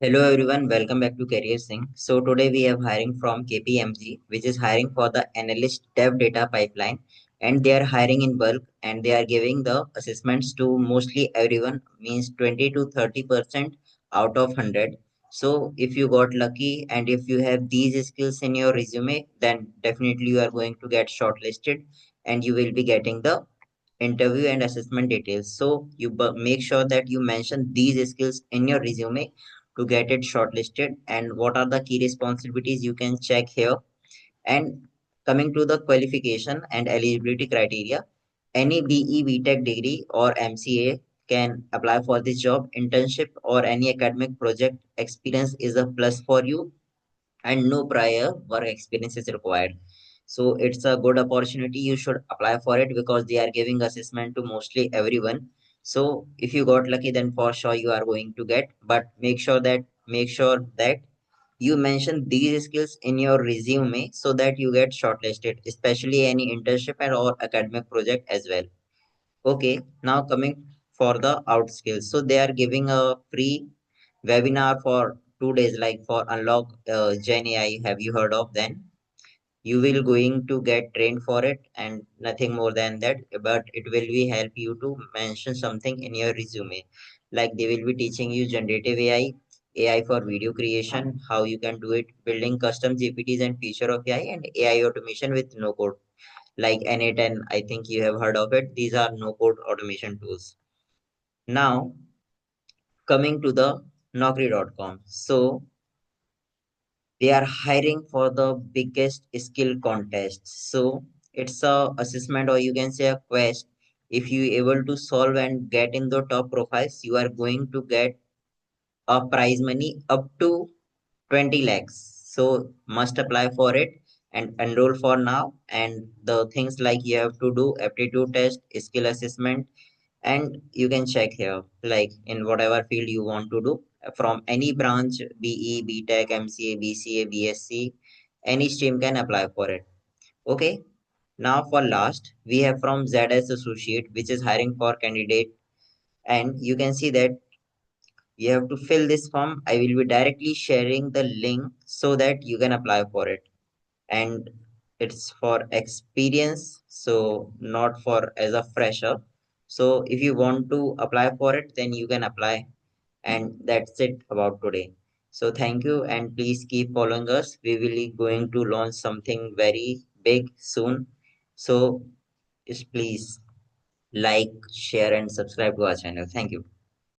Hello everyone, welcome back to Career Sync. So today we have hiring from KPMG, which is hiring for the analyst dev data pipeline, and they are hiring in bulk and they are giving the assessments to mostly everyone, means 20 to 30% out of 100. So if you got lucky and if you have these skills in your resume, then definitely you are going to get shortlisted and you will be getting the interview and assessment details. So you make sure that you mention these skills in your resume to get it shortlisted. And what are the key responsibilities you can check here. And coming to the qualification and eligibility criteria, any BE, BTech degree or MCA can apply for this job. Internship or any academic project experience is a plus for you, and no prior work experience is required. So it's a good opportunity. You should apply for it because they are giving assessment to mostly everyone. So if you got lucky, then for sure you are going to get. But make sure that you mention these skills in your resume so that you get shortlisted, especially any internship and or academic project as well. Okay, now coming for the out skills. So they are giving a free webinar for 2 days, like for unlock Gen AI. Have you heard of then? You will going to get trained for it and nothing more than that. But it will be help you to mention something in your resume. Like they will be teaching you generative AI, AI for video creation, how you can do it, building custom GPTs and feature of AI, and AI automation with no code like N8, I think you have heard of it. These are no code automation tools. Now, coming to the Naukri.com. So, they are hiring for the biggest skill contest. So, it's a assessment or you can say a quest. If you able to solve and get in the top profiles, you are going to get a prize money up to 20 lakhs. So must apply for it and enroll for now. And the things like you have to do aptitude test, skill assessment, and you can check here like in whatever field you want to do from any branch, BE, BTech, MCA, BCA, BSc, any stream can apply for it. Okay. Now for last, we have from ZS Associate, which is hiring for candidate, and you can see that you have to fill this form. I will be directly sharing the link so that you can apply for it. And it's for experience, so not for as a fresher. So if you want to apply for it, then you can apply. And that's it about today. So thank you and please keep following us. We will be going to launch something very big soon. So just please like, share, and subscribe to our channel. Thank you.